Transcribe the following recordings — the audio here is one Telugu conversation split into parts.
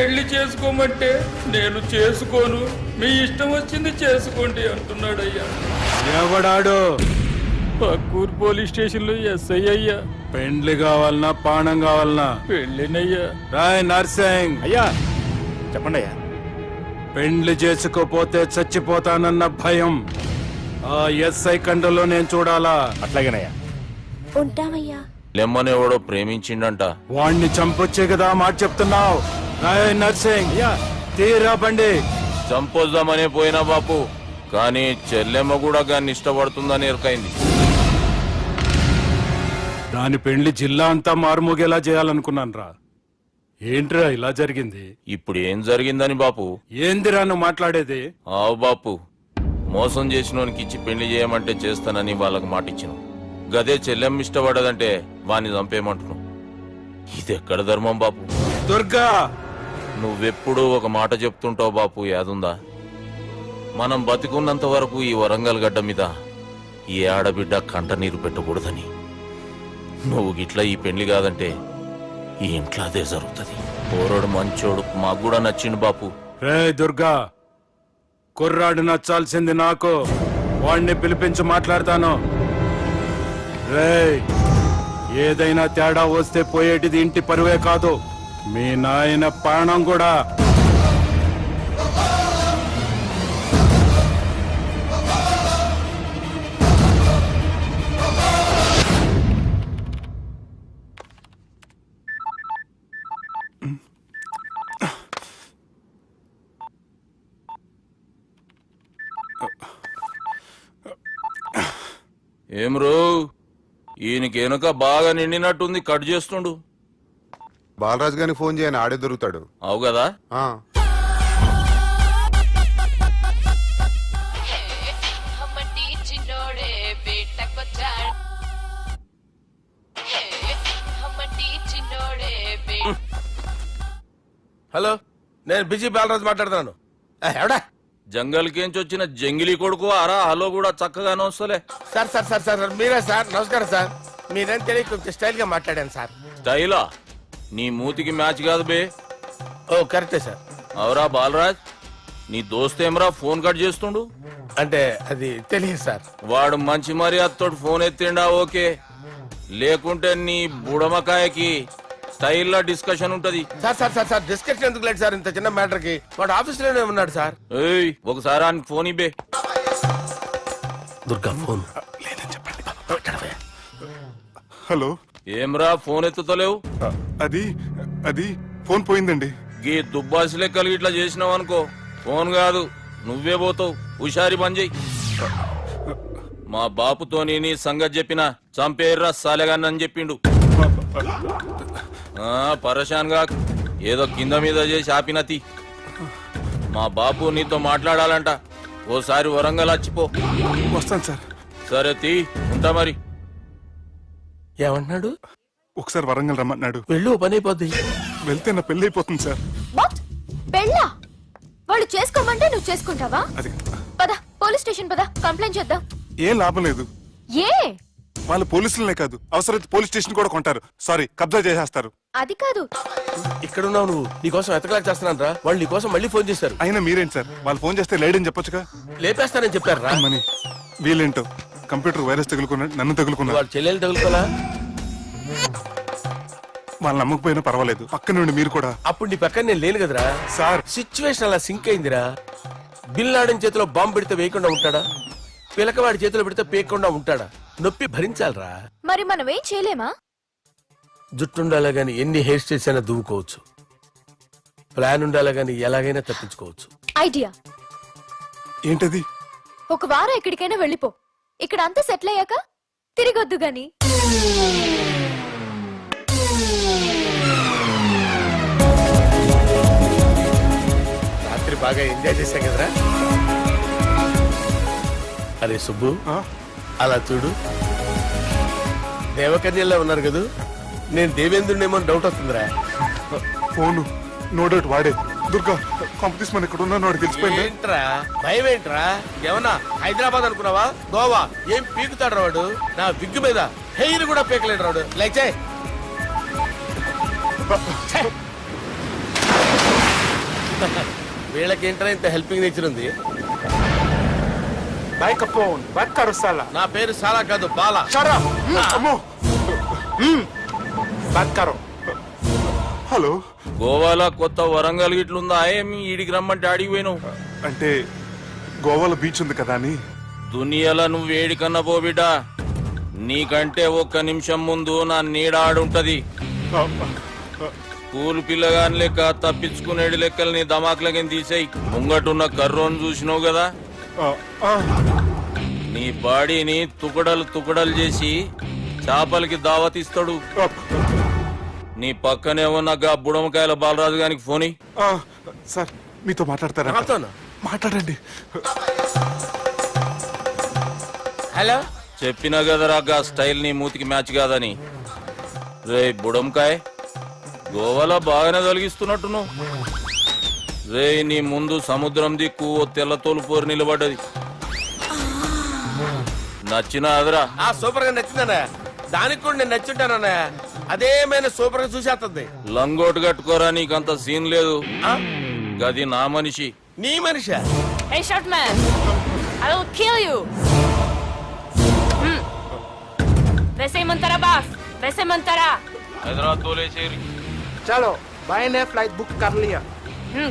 పెళ్లి చేసుకోమంటే నేను చేసుకోను, మీ ఇష్టం వచ్చింది చేసుకోండి అంటున్నాడయ్యా. ఎవడాడు? పక్కూరు పోలీస్ స్టేషన్ లో ఎస్ఐ అయ్యా. పెండ్లి కావాలనా పానం కావాలనా? పెళ్ళినయ్యా. రాయ్ నర్సింగ్ అయ్యా చెప్పండి అయ్యా. పెండ్లి చేసుకోపోతే చచ్చిపోతానన్న భయం ఆ ఎస్ఐ కండలో నేను చూడాలా? అట్లాగేనయ్యా. ఉంటామయ్యా. లెమ్మనేవాడో ప్రేమించిండంట. వాణ్ణి చంపొచ్చే కదా మాట చెప్తున్నావు? రాయ్ నర్సింగ్ అయ్యా తీరా బండి. చంపొద్దామనే పోయినా బాపు, కానీ చెల్లెమ్మ కూడా గాన్ని ఇష్టపడుతుందని ఎరకైంది. దాని పెండ్లి జిల్లా అంతా మారుమోగేలా చేయాలనుకున్నాను రా. ఏంట్రా ఇలా జరిగింది? ఇప్పుడు ఏం జరిగిందని బాపు? ఏందిరా నువ్వు మాట్లాడేది? ఆవు బాపు, మోసం చేసినోనికి ఇచ్చి పెళ్లి చేయమంటే చేస్తానని వాళ్ళకు మాటిచ్చిన. గదే చెల్లెమ్మ ఇష్టపడదంటే వాణ్ణి చంపేయమంటున్నావు. ఇది ఎక్కడ ధర్మం బాపు? దుర్గా, నువ్వెప్పుడు ఒక మాట చెప్తుంటావు బాపు, యాదుందా? మనం బతికున్నంత వరకు ఈ వరంగల్ గడ్డ మీద ఈ ఆడబిడ్డ కంట నీరు పెట్టకూడదని. నువ్వు గిట్లా ఈ పెళ్లి కాదంటే ఈ ఇంట్లో అదే జరుగుతుంది. పోరోడు మంచోడు, మాకు కూడా నచ్చిండు బాపు. రే దుర్గా, కుర్రాడు నచ్చాల్సింది నాకు. వాణ్ణి పిలిపించి మాట్లాడతాను. రే, ఏదైనా తేడా వస్తే పోయేటిది ఇంటి పరువే కాదు, మీ నాయన ప్రాణం కూడా. ఏం రో, ఈయనకెనక బాగా నిండినట్టుంది, కట్ చేస్తుండు. బాలరాజు గారిని ఫోన్ చేయని, ఆడే దొరుకుతాడు. అవు కదా? హలో, నేను బిజీ బాలరాజు మాట్లాడుతున్నాను. ఎవడా? జంగల్కేంచి వచ్చిన జంగిలీ కొడుకు అరా. హలో కూడా చక్కగానే వస్తలే. సార్ సార్ సార్ సార్ మీరే సార్? నమస్కారం సార్. మీరేం తెలియ కొంచెం స్టైల్ గా మాట్లాడాను సార్. స్టైలా? నీ మూతికి మ్యాచ్ కాదు బే. ఓ కరెక్టే సార్. అవరా బాలరాజ్, నీ దోస్తేమరా ఫోన్ కట్ చేస్తుండు? అంటే అది తెలియదు సార్. వాడు మంచి మర్యాదతోటి ఫోన్ ఎత్తిండా ఓకే, లేకుంటే నీ బుడమకాయకి స్టైల్ లా డిస్కషన్ ఉంటది. Sir sir sir sir discussion ఎందుకు లేదు సార్? ఇంత చిన్న మ్యాటర్ కి వాడు ఆఫీస్ లోనే ఉన్నాడు సార్. ఏయ్, ఒకసారి ఆయనకి ఫోన్ ఇబ్బే. Durga phone hello. ఏమ్రా ఫోన్ ఎత్తుతలేవు? అది అది ఫోన్ పోయిందండి. గీ దుబ్బాసి లెక్కలు ఇట్లా చేసినావు అనుకో, ఫోన్ కాదు నువ్వే పోతావు. హుషారి పని చెయ్యి. మా బాపుతో నీ సంగతి చెప్పిన చంపేర్రా సాలెగాన్ని చెప్పిండు. పరేషాన్ గా ఏదో కింద మీద చేసి ఆపినతి. మా బాపు నీతో మాట్లాడాలంట. ఓసారి వరంగల్ వచ్చిపో. వస్తాను సార్. సరే తీ, ఉంటా మరి. ఏమంటున్నాడు? ఒకసారి వరంగల్ రమ్మన్నాడు. వెళ్ళు, పని అయిపోద్ది. వెళ్తే నా పెళ్లి అయిపోతుంది సార్. పెళ్ళా? వాళ్ళు చేసుకోమంటే నువ్వు చేసుకుంటావా? అది పద, పోలీస్ స్టేషన్ పద, కంప్లైంట్ చేద్దాం. ఏం లాభం లేదు. ఏ? వాళ్ళు పోలీసులనే కాదు, అవసరమైతే పోలీస్ స్టేషన్ కూడా కొంటారు. సారీ, కబ్జా చేసేస్తారు. అది కాదు. ఇక్కడ ఉన్నావు నువ్వు, నీకోసం ఎతకలేక చేస్తున్నాను రా. వాళ్ళు నీకోసం మళ్ళీ ఫోన్ చేశారు. అయినా మీరేంటి సార్, వాళ్ళు ఫోన్ చేస్తే లేడని చెప్పొచ్చుగా. లేపేస్తానని చెప్పారు రా. మని వీళ్ళేంటో కంప్యూటర్ వైరస్ తగులుకున్నాడు, నన్ను తగులుకున్నాడు. వాళ్ళ చెల్లెలు తగులుకోలా? వాళ్ళు నమ్మకపోయినా పర్వాలేదు, పక్క నుండి మీరు కూడా. అప్పుడు నీ పక్కన నేను లేను కదరా సార్. సిచ్యువేషన్ అలా సింక్ అయిందిరా. బిల్ లాడన్ చేతిలో బాంబు పెడితే వేయకుండా ఉంటాడా? పిలకవాడి చేతిలో పెడితే పేయకుండా ఉంటాడా? నొప్పి భరించాలరా. మరి మనం ఏం చేయలేమా? జుట్టుండాలా గాని ఎన్ని హెయిర్ స్టైల్స్ అయినా దువ్వుకోవచ్చు. ప్లాన్ ఉండాలా గాని ఎలాగైనా తప్పించుకోవచ్చు. ఐడియా ఏంటది? ఒక వారం ఎక్కడికైనా వెళ్ళిపో. ఇక్కడ అంతా సెటిల్ అయ్యాక తిరిగొద్దు గాని. రాత్రి బాగా ఎంజాయ్ చేశాం కదరా. అరే సుబ్బు, అలా చూడు, దేవకన్యల్లో ఉన్నారు కదూ. నేను దేవేంద్రునేమో డౌట్ వస్తుందిరా. ఫోను నో డౌట్ వాడే. దుర్గా, కాంపిటీషన్ మన ఇక్కడ ఉన్నాను, వాడు తెలిసిపోయింది. ఏంట్రా భయం ఏంట్రా? ఏమన్నా హైదరాబాద్ అనుకున్నావా? గోవా? ఏం పీకుతాడు రాడు? నా విగ్గు మీద హెయిర్ కూడా పీకలేడు రాడు. లైక్ వీళ్ళకి ఏంటనే ఇంత హెల్పింగ్ నేచర్ ఉంది. మైక్రోఫోన్ బాత్ కరో సాలా. నా పేరు సాలా కాదు, బాలా. షరా అమ్మో. బాత్ కరో. హలో, గోవాలో కొత్త వరంగల్ గిట్లుందా ఏమి? ఈడికి రమ్మంటే అడిగి పోయినావు. అంటే గోవాలో బీచ్ ఉంది కదా అని. దునియాలో నువ్వు ఏడికన్నా పో బిడ్డ, నీకంటే ఒక్క నిమిషం ముందు నా నీడ ఆడుంటది. స్కూల్ పిల్లగాని లెక్క తప్పించుకునేడి లెక్కలు నీ దమాకులకి తీసేయి. ముంగటున్న కర్రోని చూసినావు కదా, నీ బాడీని తుకడలు తుకడలు చేసి చేపలకి దావతిస్తాడు. నీ పక్కనే ఉన్న గా బుడమకాయల బాలరాజు గారికి ఫోని. సార్ మీతో మాట్లాడతారా? నాతోనా? మాట్లాడండి. హలో, చెప్పినా కదరా గా స్టైల్ నీ మూతికి మ్యాచ్ కాదని. రే బుడంకాయ్, గోవాలో బాగానే తొలగిస్తున్నట్టు నువ్వు. రే నీ ముందు సముద్రం దిక్కు ఓ తెల్ల తోలుపోరు నిలబడ్డది. నచ్చినా అదరా? సూపర్ గా నచ్చిందన్నయ్య. దానికి కూడా నేను నచ్చుంటానన్నయ్య. అదేమైనా సూపర్ గా చూసేస్తుంది. లంగోటు కట్టుకోరా, నీకంత సీన్ లేదు. గది నా మనిషి. నీ మనిషి? Hey, short man! I will kill you! वैसे मंतरा बास, वैसे मंतरा. హైదరాబాద్ తోలేసేరి. चलो भाई ने फ्लाइट बुक कर लिया.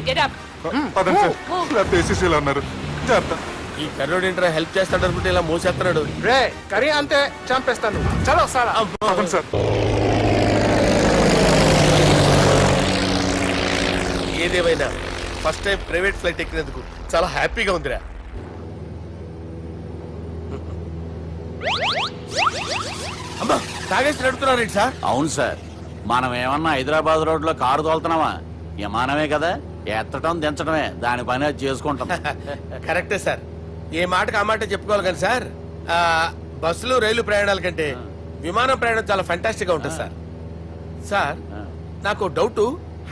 Get up. పదండి సార్, లేకపోతే ఏసీసీలో ఉన్నారు. జాగ్రత్త. ఈ కర్రోడు ఏంట్రా హెల్ప్ చేస్తాడు అనుకుంటే ఇలా మోసేస్తున్నాడు. రే కరీ అంతే చంపేస్తాను. చలో సాలా. పదండి సార్. ఏదేమైనా ఫస్ట్ టైం ప్రైవేట్ ఫ్లైట్ ఎక్కినందుకు చాలా హ్యాపీగా ఉందిరా. అమ్మా, తాగేసి నడుపుతున్నారేంటి సార్? అవును సార్, మనం ఏమన్నా హైదరాబాద్ రోడ్ లో కారు తోలుతున్నామా? విమానమే కదా, ఎత్తటం దించడమే, దాని పని అది చేసుకుంటాం. కరెక్టే సార్. ఏ మాటకు ఆ మాట చెప్పుకోవాలి కానీ సార్, బస్సులు రైలు ప్రయాణాల కంటే విమానం ప్రయాణం చాలా ఫంటాస్టిక్ గా ఉంటుంది సార్. సార్ నాకు డౌట్,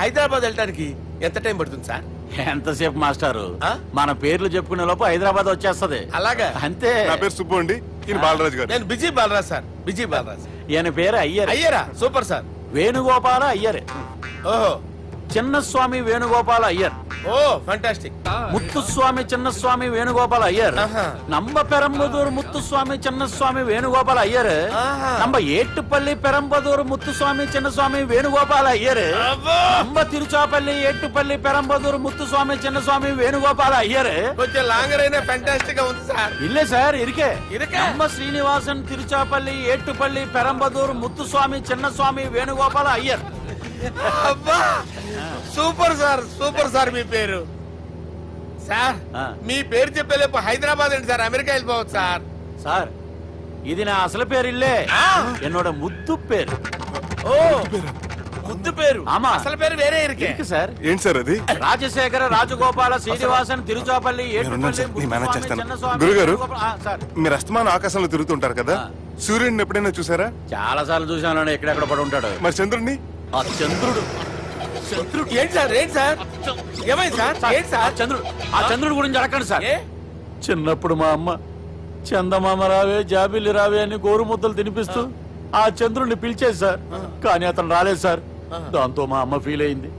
హైదరాబాద్ వెళ్ళడానికి ఎంత టైం పడుతుంది సార్? ఎంతసేపు మాస్టారు, ఆ? మన పేర్లు చెప్పుకునే లోపు హైదరాబాద్ వచ్చేస్తది. అలాగా? అంతే. నా పేరు సుబ్బు అండి, ఈయన బాలరాజు గారు. నేను busy Balaraj sir, busy Balaraj. ఈయన పేరు అయ్యర్. అయ్యారా? Super sir. వేణుగోపాల అయ్యర్. ఓహో, చిన్నస్వామి వేణుగోపాల అయ్యర్. ఓ ఫంటాస్టిక్. ముత్తుస్వామి చిన్నస్వామి వేణుగోపాల అయ్యర్. ఆహా. நம்ம பெரம்பதூர் முத்துசுவாமி சின்னசுவாமி வேணுகோபால ஐயர். ஆஹா. நம்ம ஏட்டுப்பள்ளி பெரம்பதூர் முத்துசுவாமி சின்னசுவாமி வேணுகோபால ஐயர். நம்ம తిరుచాపల్లి ఏట్టుపల్లి పెరంబదూర్ ముత్తుస్వామి చిన్నస్వామి వేణుగోపాల అయ్యర్. కొంచెం లాంగర్ అయినా ఫంటాస్టిక్ గా ఉంది సార్. இல்ல சார் இருக்கே. இருக்கா? நம்ம ஸ்ரீனிவாசன் తిరుచాపల్లి ఏట్టుపల్లి పెరంబదూర్ ముత్తుస్వామి చిన్నస్వామి వేణుగోపాల అయ్యర్. అబ్బా, సూపర్ సార్, సూపర్ సార్. మీ పేరు సార్, మీ పేరు చెప్పేలేపు హైదరాబాద్ అండి సార్, అమెరికా వెళ్ళిపోవచ్చు సార్. சார் ఇది నా అసలు పేరు ఇల్లే, என்னோட ముద్దు పేరు. ఓ ముద్దు పేరు? ఆమా. అసలు పేరు వేరే ఇరికే సార్. ఏంటి సార్ అది? రాజశేఖర రాజగోపాల శ్రీనివాసన్ తిరుచాపల్లి నేనున్నాను సార్, నేను మేనేజ్ చేస్తాను. గురుగారు, మీరు అస్తమానం ఆకాశంలో తిరుగుతుంటారు కదా, సూర్యుడిని ఎప్పుడైనా చూసారా? చాలా సార్లు చూసాను, ఎక్కడెక్కడ పడి ఉంటాడు. మరి చంద్రుడిని? ఆ చంద్రుడు. ఏంటి సార్, ఏంటి సార్, ఏమైంది సార్? ఏంటి సార్? చంద్రుడు గురించి అడగండి సార్. ఏ? చిన్నప్పుడు మా అమ్మ చందమామ రావే జాబిల్లి రావే అని గోరు ముద్దలు తినిపిస్తూ ఆ చంద్రుడిని పిలిచేది సార్, కానీ అతను రాలేదు సార్. దాంతో మా అమ్మ ఫీల్ అయింది,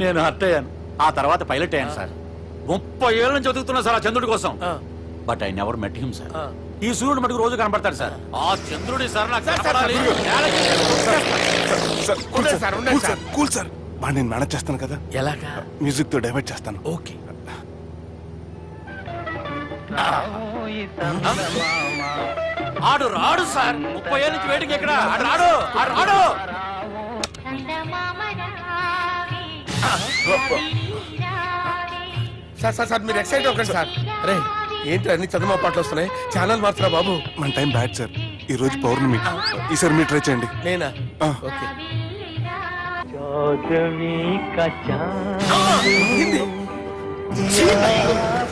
నేను హర్ట్ అయ్యాను. ఆ తర్వాత పైలట్ అయ్యాను సార్. 30 ఏళ్ళ నుంచి చదువుతున్నా సార్ ఆ చంద్రుడి కోసం. But I never met him sir. ఈ సూర్యుడు మటుకు రోజు కనపడతాడు సార్. ఆ చంద్రుడి సార్ నాకు కనపడాలి. కూల్ సార్, బాగా నేను మేనేజ్ చేస్తాను కదా. ఎలాగా? మ్యూజిక్ తో డైవర్ట్ చేస్తాను. ఓకే. ఆడు రాడు సార్, 30 ఏళ్ళ నుంచి వెయిటింగ్ ఎక్కడ. ఆడు రాడు, ఆడు రాడు. సార్ సార్ సార్, మీరు ఎక్సైట్ అవ్వకండి సార్. రే ఏంటి అన్ని చదువు పాటలు వస్తున్నాయి, ఛానల్ మార్చరా బాబు. మన టైం బ్యాడ్ సార్, ఈ రోజు పౌర్ణమి. ఈసారి మీరు ట్రై చేయండి. నేనా? ఆ. ఓకే.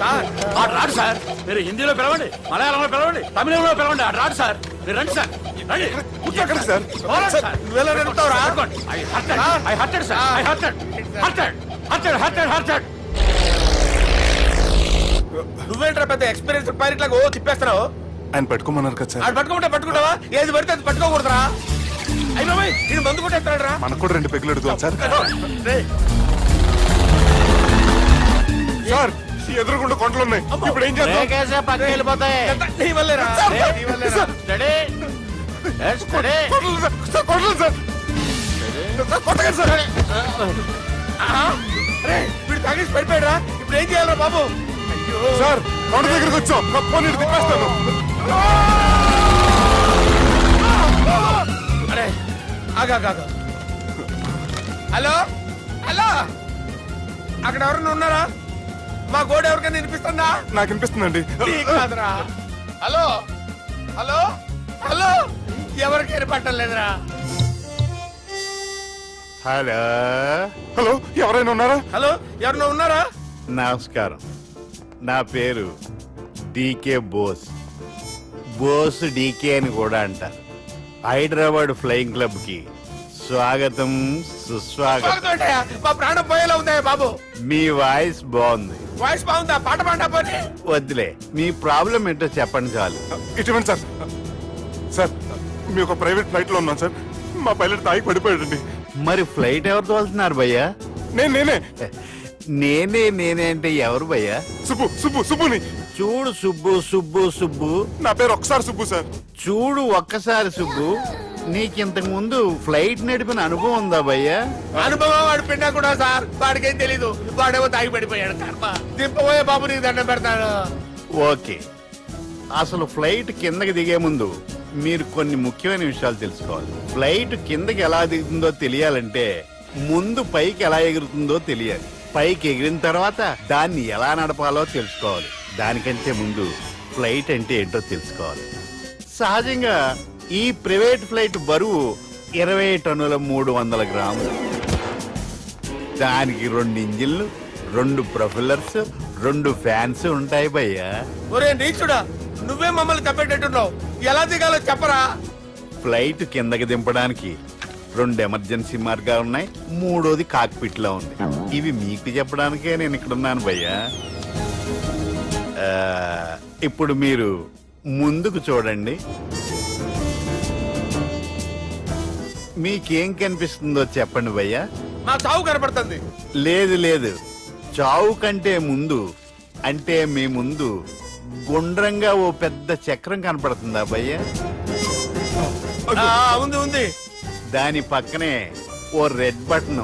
సార్ ఆడు రాడు సార్. మీరు హిందీలో పిలవండి, మలయాళంలో పిలవండి, తమిళంలో పిలవండి, ఆడు రాడు సార్. మీరు రండి సార్, రండి. ఎక్కడికి సార్? పోరాడు సార్. నువ్వెలా నడుపుతావురా? I hurted, sir. I hurted. నువ్వేంట్రా పెద్ద ఎక్స్పీరియన్స్ పైరెట్ లాగా ఓ తిప్పేస్తున్నావు? ఆయన పట్టుకోమన్నారు కదా సార్. ఆడు పట్టుకుంటావా? ఏది పడితే అది పట్టుకోకూడదురా. అయ్యి బాబాయ్, నేను మందు కొట్టేస్తాడు రా. మనకు కూడా 2 పెగ్గులు అడుగుతాం సార్. రేయ్. ఎదురుకుండా కొండలు ఉన్నాయి. ఇప్పుడు ఏం చేద్దాం? బ్రేకేసే పక్కకి వెళ్ళిపోతాయి. నీ వల్లేరా? నీ వల్లేరా? Study. Study. Kondalu sir, sir, Kondalu sir. Sir, కొట్టకండి సార్. అరే వీడు తాగేసి పడిపోయాడా? ఇప్పుడు ఏం చేయాలరా బాబు? సార్ కొండ దగ్గరికి వచ్చాం. పోనీ తిప్పేస్తాను. అరే ఆగా. హలో హలో, అక్కడ ఎవరన్నా ఉన్నారా? మా గోడ ఎవరికైనా వినిపిస్తుందా? నాకు వినిపిస్తుందండి. నీకు కాదురా. హలో హలో హలో, ఎవరికి ఏర్పట్టలేదురా? హలో హలో, ఎవరైనా ఉన్నారా? హలో ఎవరన్నా ఉన్నారా? నమస్కారం. నా పేరు డీకే బోస్. బోస్ డీకే అని కూడా అంటారు. హైదరాబాద్ ఫ్లయింగ్ క్లబ్ కి స్వాగతం, సుస్వాగతం. ఏంటయ్యా? మా ప్రాణం పోయేలా ఉందా బాబు? మీ వాయిస్ బాగుంది. వాయిస్ బాగుందా? పాట పాడా పోనీ. వద్దులే, మీ ప్రాబ్లం ఏంటో చెప్పండి చాలు. ఇటువంటి సార్, సార్ మీ ఒక ప్రైవేట్ ఫ్లైట్ లో ఉన్నాం సార్. మా పైలట్ తాగి పడిపోయాడండి. మరి ఫ్లైట్ ఎవరు తోలుతున్నారు భయ్యా? నేనే నేనే అంటే ఎవరు భయ్యా? సుబ్బుని. చూడు సుబ్బు. నా పేరు ఒకసారి సుబ్బు సార్. చూడు ఒక్కసారి సుబ్బు, నీకింతకు ముందు ఫ్లైట్ నడిపిన అనుభవం ఉందా భయ్యా? అనుభవం వాడు పిన్నా కూడా సార్, వాడికేం తెలీదు. వాడేమో తాగి పడిపోయాడు. కర్మ. దింపబోయే బాబు నీకు దండం పెడతాను. ఓకే, అసలు ఫ్లైట్ కిందకి దిగే ముందు మీరు కొన్ని ముఖ్యమైన విషయాలు తెలుసుకోవాలి. ఫ్లైట్ కిందకి ఎలా దిగుతుందో తెలియాలంటే ముందు పైకి ఎలా ఎగురుతుందో తెలియాలి. పైకి ఎగిరిన తర్వాత దాన్ని ఎలా నడపాలో తెలుసుకోవాలి. దానికంటే ముందు ఫ్లైట్ అంటే ఏంటో తెలుసుకోవాలి. సహజంగా ఈ ప్రైవేట్ ఫ్లైట్ బరువు 20 టన్నుల 300 గ్రాములు. దానికి 2 ఇంజిన్లు, 2 ప్రొపెల్లర్స్, 2 ఫ్యాన్స్ ఉంటాయి భయ్యా. ఒరే నీచుడా, నువ్వే మమ్మల్ని తప్పేటట్టున్నావు. ఎలా దిగాలో చెప్పరా? ఫ్లైట్ కిందకి దింపడానికి 2 ఎమర్జెన్సీ మార్గాలు ఉన్నాయి. 3వది కాక్పిట్ లో ఉంది. ఇవి మీకు చెప్పడానికే నేను ఇక్కడ ఉన్నాను భయ్యా. ఇప్పుడు మీరు ముందుకు చూడండి. మీకేం కనిపిస్తుందో చెప్పండి భయ్యా. మా చావు కనపడుతుంది. లేదు, చావు కంటే ముందు అంటే మీ ముందు గుండ్రంగా ఓ పెద్ద చక్రం కనపడుతుందా భయ్యా? ఉంది. దాని పక్కనే ఓ రెడ్ బటన్.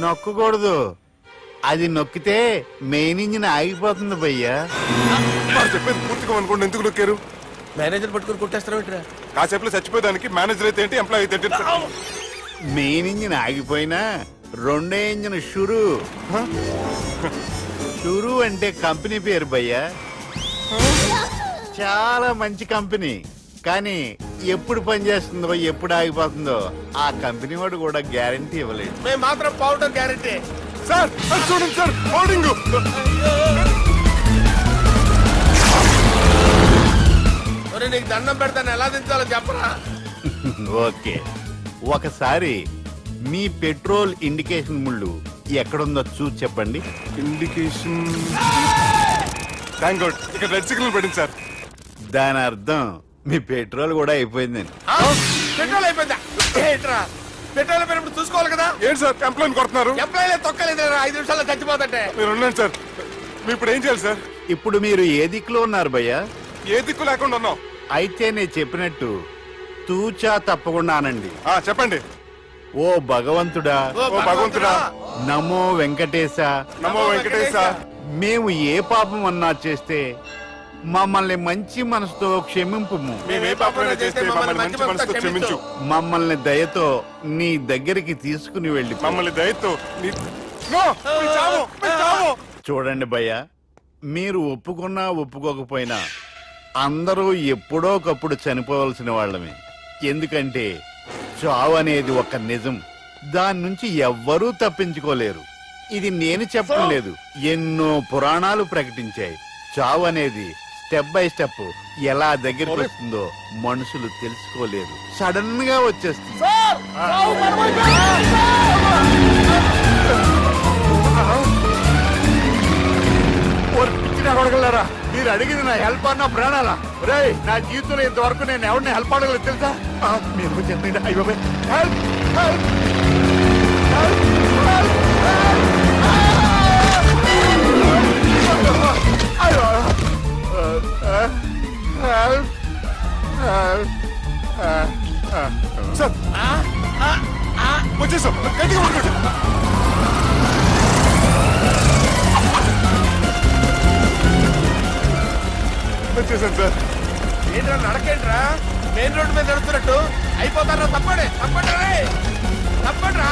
నొక్కకూడదు, అది నొక్కితే మెయిన్ ఇంజిన్ ఆగిపోతుంది భయ్యా. చెప్పేది పూర్తిగా అనుకోండి. ఎందుకు నొక్కారు? మేనేజర్ పట్టుకుని కొట్టేస్తారా? కాసేపులో చచ్చిపోయేదానికి మేనేజర్ అయితే ఏంటి, ఎంప్లాయ్ అయితే ఏంటి? మెయిన్ ఇంజిన్ ఆగిపోయినా 2వ ఇంజిన్ షురు అంటే కంపెనీ పేరు భయ్యా. చాలా మంచి కంపెనీ. కానీ ఎప్పుడు పనిచేస్తుందో ఎప్పుడు ఆగిపోతుందో ఆ కంపెనీ వాడు కూడా గ్యారంటీ ఇవ్వలేదు. మేము మాత్రం పౌడర్ గ్యారంటీ. సార్ చూడండి సార్, హోర్డింగ్. నీకు దండం పెడతాను, ఎలా దించాలో చెప్పరా? ఓకే, ఒకసారి మీ పెట్రోల్ ఇండికేషన్ ముళ్ళు ఎక్కడుందో చూసి చెప్పండి. ఇండికేషన్. థ్యాంక్ గాడ్, ఇక్కడ రెడ్ సిగ్నల్ పడింది సార్. దాని అర్థం మీ పెట్రోల్ కూడా అయిపోయిందని. పెట్రోల్ అయిపోయిందా? పెట్రోల్ అయిపోయినప్పుడు చూసుకోవాలి కదా. ఏంటి సార్ ఎంప్లాయ్ కొడుతున్నారు? ఎంప్లాయ్ తొక్కలేదు, 5 నిమిషాల్లో చచ్చిపోతుంటే. మీరు ఉండండి సార్. మీరు ఇప్పుడు ఏం చేయాలి సార్? ఇప్పుడు మీరు ఏ దిక్కులో ఉన్నారు భయ్యా? ఏ దిక్కు లేకుండా ఉన్నాం. అయితే నేను చెప్పినట్టు తూచా తప్పకుండా అనండి. చెప్పండి. ఓ భగవంతుడా, నమో వెంకటేశ, నమో వెంకటేశ. మేము ఏ పాపం అన్నా చేస్తే మమ్మల్ని మంచి మనసుతో క్షమింపు. మమ్మల్ని దయతో నీ దగ్గరికి తీసుకుని వెళ్ళి. మమ్మల్ని దయతో. చూడండి భయ్యా, మీరు ఒప్పుకున్నా ఒప్పుకోకపోయినా అందరూ ఎప్పుడో ఒకప్పుడు చనిపోవలసిన వాళ్ళమే. ఎందుకంటే చావు అనేది ఒక నిజం. దాని నుంచి ఎవ్వరూ తప్పించుకోలేరు. ఇది నేను చెప్పడం లేదు, ఎన్నో పురాణాలు ప్రకటించాయి. చావు అనేది స్టెప్ బై స్టెప్ ఎలా దగ్గరికి వస్తుందో మనుషులు తెలుసుకోలేరు. సడన్ గా వచ్చేస్తుంది. అడగలరా? మీరు అడిగింది నా హెల్ప్ అన్న ప్రాణాలా? రే, నా జీవితంలో ఇంతవరకు నేను ఎవరిని హెల్ప్ అడగలేదు తెలుసా? మీరు చెప్పండి. అయ్యో హెల్ప్. సార్ వచ్చేసాం, గట్టిగా పట్టుకోండి. వచ్చేసాను సార్. ఏంట్రా నడకేంట్రా, మెయిన్ రోడ్డు మీద నడుస్తున్నట్టు అయిపోతారా? తప్పండి తప్పండి రే. తప్పండి రా.